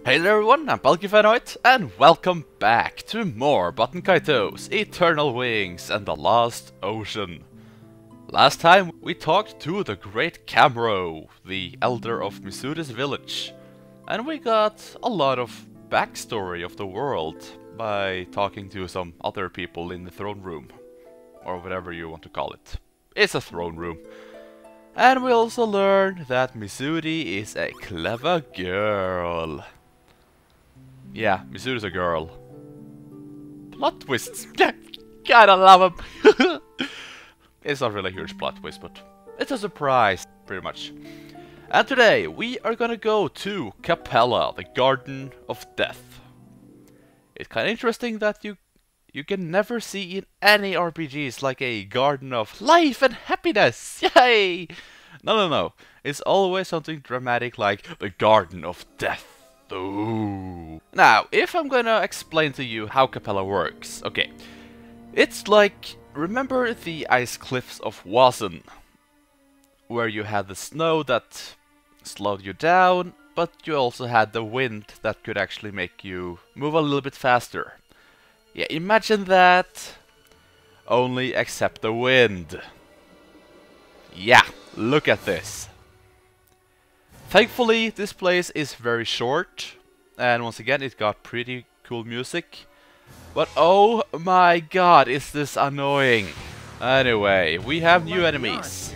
Hey there everyone, I'm Baten Kaitos, and welcome back to more Baten Kaitos, Eternal Wings and the Lost Ocean. Last time we talked to the great Camro, the elder of Missouri's village, and we got a lot of backstory of the world by talking to some other people in the throne room, or whatever you want to call it. It's a throne room. And we also learned that Missouri is a clever girl. Yeah, Missouri's a girl. Plot twists. Gotta love them. It's not really a huge plot twist, but it's a surprise, pretty much. And today we are gonna go to Capella, the Garden of Death. It's kind of interesting that you can never see in any RPGs like a garden of life and happiness. Yay! No. It's always something dramatic like the Garden of Death. Ooh. Now, if I'm gonna explain to you how Capella works, okay. It's like, remember the ice cliffs of Wazen, where you had the snow that slowed you down, but you also had the wind that could actually make you move a little bit faster. Yeah, imagine that, only except the wind. Yeah, look at this. Thankfully, this place is very short, and once again it got pretty cool music. But oh my god, is this annoying. Anyway, we have new enemies.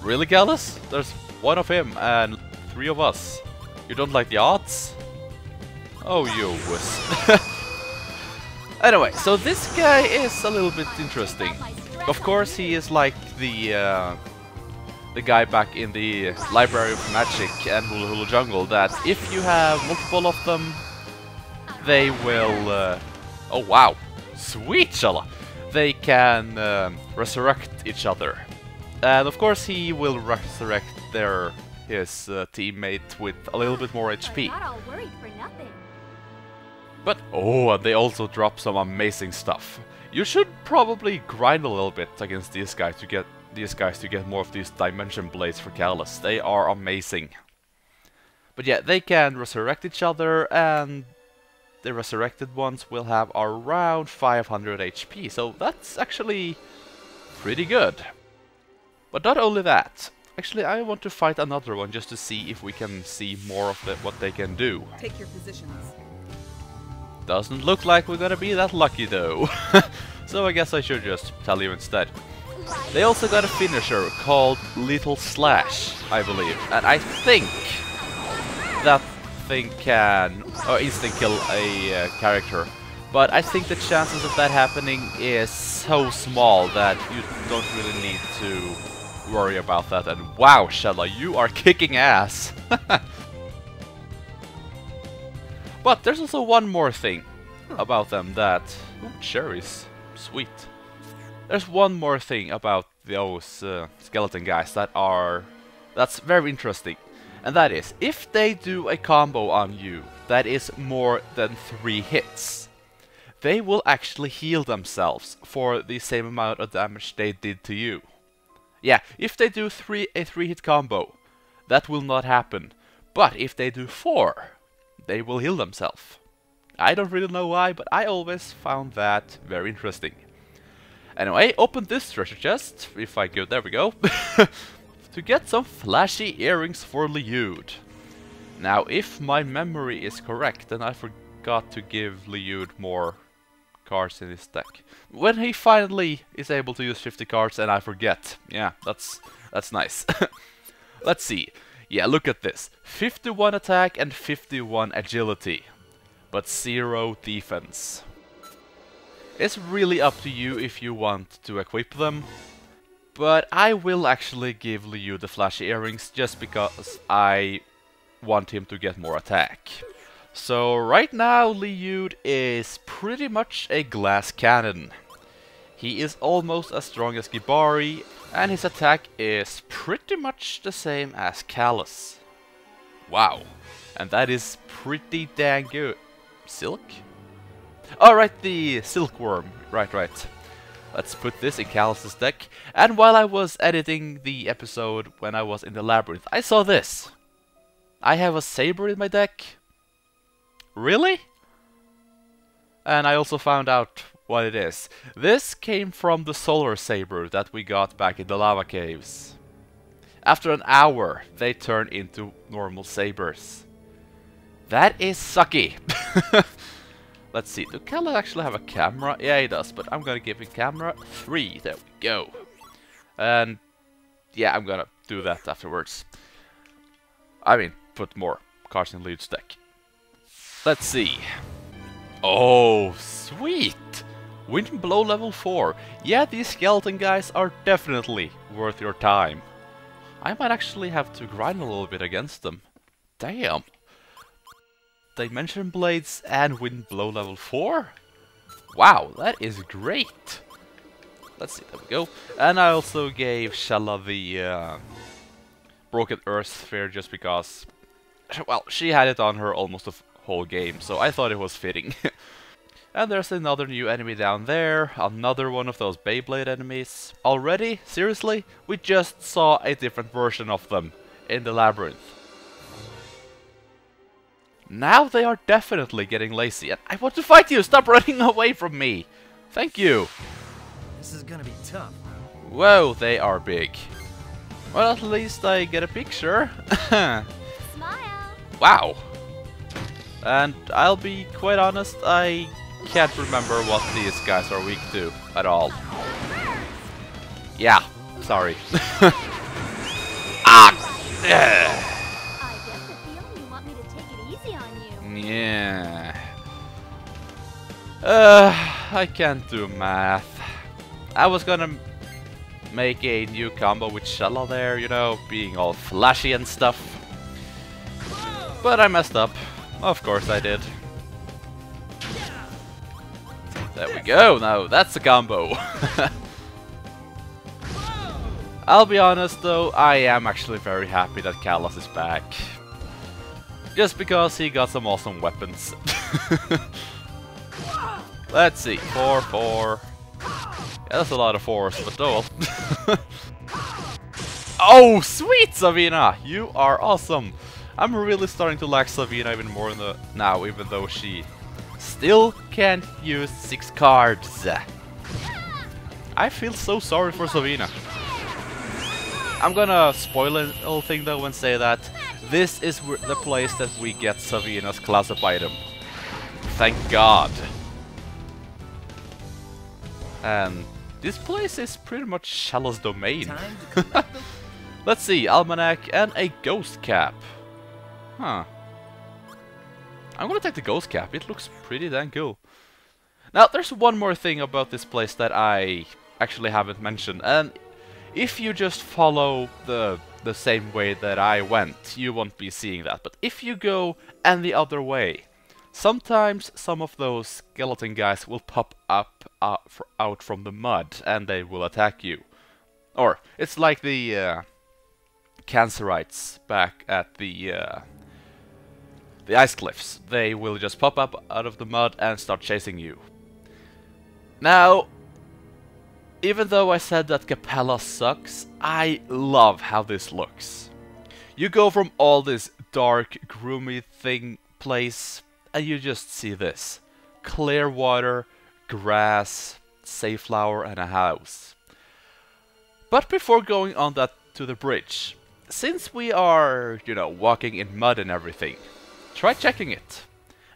Really, Gallus? There's one of him and 3 of us. You don't like the odds? Oh, you wuss. Anyway, so this guy is a little bit interesting. Of course, he is like the guy back in the Library of Magic and Hula Hula Jungle, that if you have multiple of them, they will... oh wow, sweet shala! They can resurrect each other. And of course he will resurrect his teammate with a little bit more HP. But oh, and they also drop some amazing stuff. You should probably grind a little bit against these guys to get more of these dimension blades for Callus. They are amazing. But yeah, they can resurrect each other, and the resurrected ones will have around 500 HP, so that's actually pretty good. But not only that, actually I want to fight another one just to see if we can see more of what they can do. Take your positions. Doesn't look like we're gonna be that lucky though. So I guess I should just tell you instead. They also got a finisher called Lethal Slash, I believe, and I think that thing can instant kill a character. But I think the chances of that happening is so small that you don't really need to worry about that. And wow, Shella, you are kicking ass! But there's also one more thing about them that... Ooh, cherries. Sweet. There's one more thing about those skeleton guys that's very interesting. And that is, if they do a combo on you that is more than 3 hits, they will actually heal themselves for the same amount of damage they did to you. Yeah, if they do a 3-hit combo, that will not happen. But if they do 4, they will heal themselves. I don't really know why, but I always found that very interesting. Anyway, open this treasure chest, if I go, there we go, to get some flashy earrings for Liud. Now, if my memory is correct, then I forgot to give Liud more cards in his deck. When he finally is able to use 50 cards and I forget, yeah, that's nice. Let's see. Yeah, look at this. 51 attack and 51 agility, but 0 defense. It's really up to you if you want to equip them, but I will actually give Liu the flashy earrings just because I want him to get more attack. So right now Liu is pretty much a glass cannon. He is almost as strong as Gibari, and his attack is pretty much the same as Callus. Wow, and that is pretty dang good. Silk? Alright, the silkworm. Right. Let's put this in Callus's deck. And while I was editing the episode when I was in the labyrinth, I saw this. I have a saber in my deck, Really? And I also found out what it is. This came from the solar saber that we got back in the lava caves. After an hour, they turn into normal sabers. That is sucky. Let's see, do Kella actually have a camera? Yeah, he does, but I'm gonna give him camera 3. There we go. And yeah, I'm gonna do that afterwards. I mean, put more cards in lead stack. Let's see. Oh, sweet! Wind below level 4. Yeah, these skeleton guys are definitely worth your time. I might actually have to grind a little bit against them. Damn. Dimension blades and wind below level 4? Wow, that is great! Let's see, there we go. And I also gave Shella the Broken Earth Sphere just because, well, she had it on her almost the whole game, so I thought it was fitting. And there's another new enemy down there, another one of those Beyblade enemies. Already? Seriously? We just saw a different version of them in the labyrinth. Now they are definitely getting lazy, and I want to fight you! Stop running away from me! Thank you! This is gonna be tough. Whoa, they are big. Well, at least I get a picture. Smile. Wow. And I'll be quite honest, I can't remember what these guys are weak to at all. Yeah, sorry. Ah! I get the feeling you want me to take it easy on you. Yeah. I can't do math. I was gonna make a new combo with Shella there, you know, being all flashy and stuff. But I messed up. Of course I did. There we go, now that's a combo. I'll be honest though, I am actually very happy that Kalos is back. Just because he got some awesome weapons. Let's see, 4, 4. Yeah, that's a lot of 4s, but oh well. Oh, sweet Savina! You are awesome! I'm really starting to like Savina even more now, even though she still can't use 6 cards. I feel so sorry for Savina. I'm gonna spoil a little thing though and say that this is the place that we get Savina's class-up item. Thank God. And this place is pretty much Shella's domain. Let's see, Almanac and a Ghost Cap. Huh. I'm gonna take the Ghost Cap, it looks pretty damn cool. Now, there's one more thing about this place that I actually haven't mentioned, and if you just follow the same way that I went, you won't be seeing that. But if you go and the other way, sometimes some of those skeleton guys will pop up out from the mud and they will attack you. Or, it's like the Cancerites back at the ice cliffs. They will just pop up out of the mud and start chasing you. Now, even though I said that Capella sucks, I love how this looks. You go from all this dark, gloomy place, and you just see this. Clear water, grass, safflower, and a house. But before going on that to the bridge, since we are, you know, walking in mud and everything, try checking it.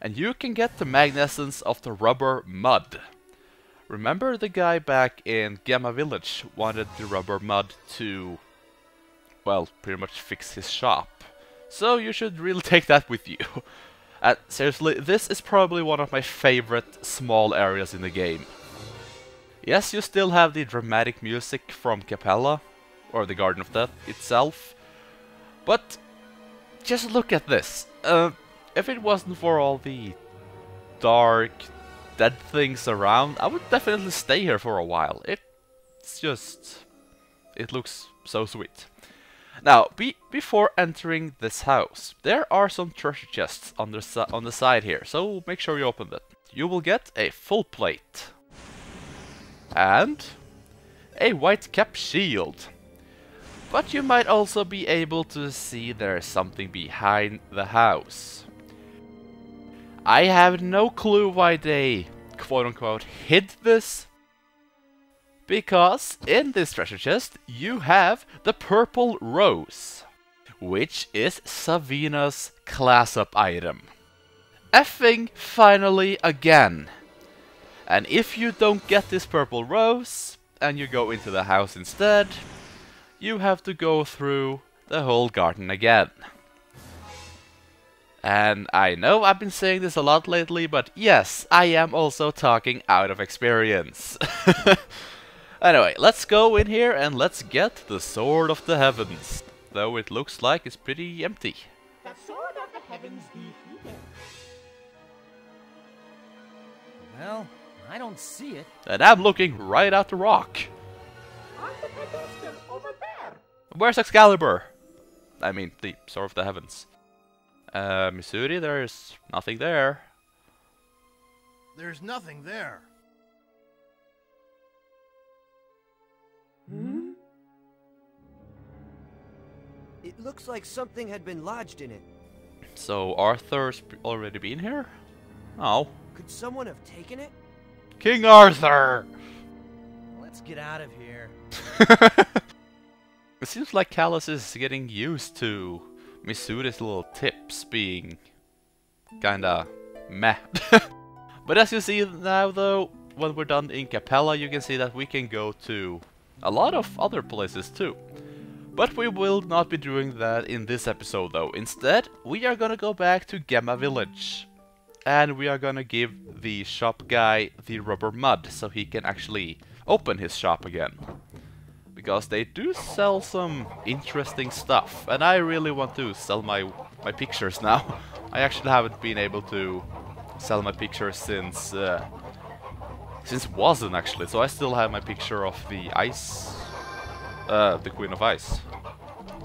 And you can get the magnescence of the rubber mud. Remember the guy back in Gamma Village wanted the rubber mud to, well, pretty much fix his shop. So you should really take that with you. And seriously, this is probably one of my favorite small areas in the game. Yes, you still have the dramatic music from Capella, or the Garden of Death itself, but just look at this. If it wasn't for all the dark, dead things around, I would definitely stay here for a while. It's just, it looks so sweet. Now, before entering this house, there are some treasure chests on the side here, so make sure you open it. You will get a full plate. And a white cap shield. But you might also be able to see there's something behind the house. I have no clue why they quote-unquote hid this. Because in this treasure chest you have the purple rose, which is Savina's class-up item. Effing finally again. And if you don't get this purple rose, and you go into the house instead, you have to go through the whole garden again. And I know I've been saying this a lot lately, but yes, I am also talking out of experience. Anyway, let's go in here and let's get the Sword of the Heavens. Though it looks like it's pretty empty. The sword of the heavens be heated. Well, I don't see it. And I'm looking right at the rock. On the pedestal over there. Where's Excalibur? I mean, the Sword of the Heavens. Missouri, there's nothing there. There's nothing there. Hmm? It looks like something had been lodged in it. So Arthur's already been here? Oh. Could someone have taken it? King Arthur! Let's get out of here. It seems like Callus is getting used to Missouri's little tips being kinda meh. But as you see now though, when we're done in Capella, you can see that we can go to a lot of other places too. But we will not be doing that in this episode though. Instead, we are gonna go back to Gemma Village. And we are gonna give the shop guy the rubber mud so he can actually open his shop again. Because they do sell some interesting stuff, and I really want to sell my pictures now. I actually haven't been able to sell my pictures since Wazen actually, so I still have my picture of the ice, the Queen of Ice,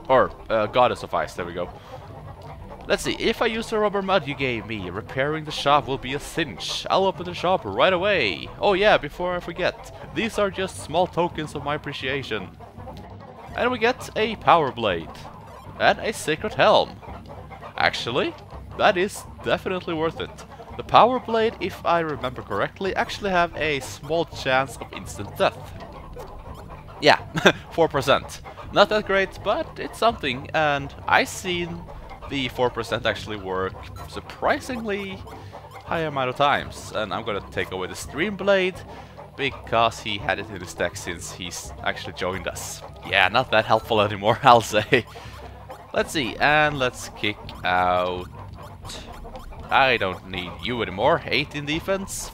or Goddess of Ice. There we go. Let's see, if I use the rubber mud you gave me, repairing the shop will be a cinch. I'll open the shop right away. Oh yeah, before I forget, these are just small tokens of my appreciation. And we get a power blade. And a sacred helm. Actually, that is definitely worth it. The power blade, if I remember correctly, actually have a small chance of instant death. Yeah, 4%. Not that great, but it's something, and I've seen the 4% actually work surprisingly high amount of times. And I'm gonna take away the stream blade because he had it in his deck since he's actually joined us. Yeah, not that helpful anymore, I'll say. Let's see, and let's kick out... I don't need you anymore. 18 defense.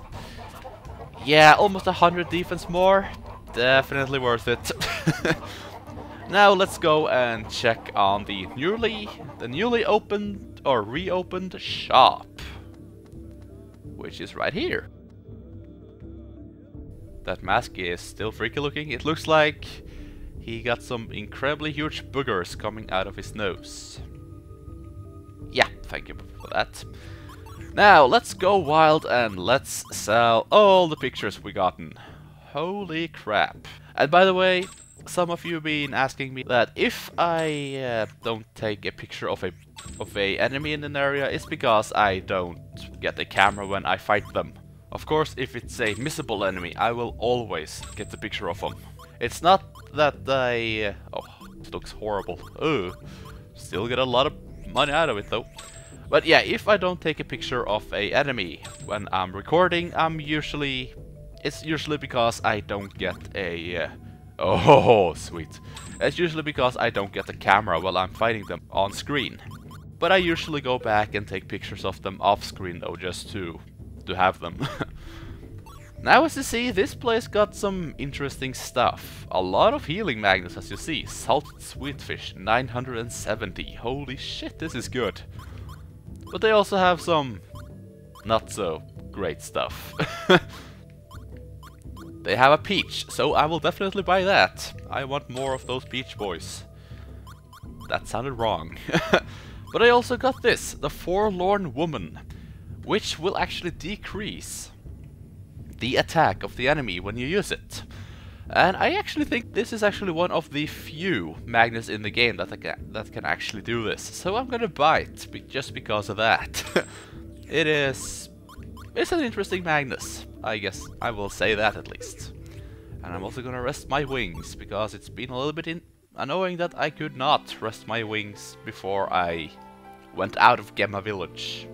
Yeah, almost 100 defense more. Definitely worth it. Now let's go and check on the newly opened or reopened shop, which is right here. That mask is still freaky looking. It looks like he got some incredibly huge boogers coming out of his nose. Yeah, thank you for that. Now let's go wild and let's sell all the pictures we gotten. Holy crap. And by the way, some of you have been asking me that if I don't take a picture of a enemy in an area, it's because I don't get a camera when I fight them. Of course, if it's a missable enemy, I will always get the picture of them. It's not that I... oh, it looks horrible. Ugh. Still get a lot of money out of it though. But yeah, if I don't take a picture of a enemy when I'm recording, it's usually because I don't get a... oh, sweet. It's usually because I don't get the camera while I'm fighting them on screen. But I usually go back and take pictures of them off screen though, just to have them. Now as you see, this place got some interesting stuff. A lot of healing magnets as you see. Salted sweetfish, 970. Holy shit, this is good. But they also have some not so great stuff. They have a peach, so I will definitely buy that. I want more of those peach boys. That sounded wrong. But I also got this, the Forlorn Woman, which will actually decrease the attack of the enemy when you use it. And I actually think this is actually one of the few magnets in the game that can actually do this. So I'm gonna buy it, just because of that. It's an interesting Magnus. I guess I will say that at least. And I'm also gonna rest my wings, because it's been a little bit annoying that I could not rest my wings before I went out of Gemma Village.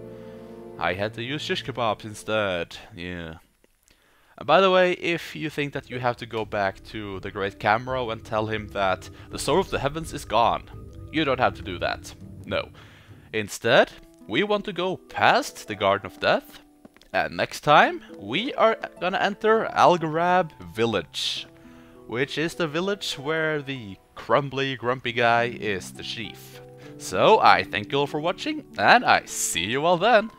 I had to use shish kebabs instead, yeah. And by the way, if you think that you have to go back to the Great Camero and tell him that the Sword of the Heavens is gone, you don't have to do that. No. Instead, we want to go past the Garden of Death, and next time we are gonna enter Algarab Village, which is the village where the crumbly, grumpy guy is the chief. So I thank you all for watching, and I see you all then.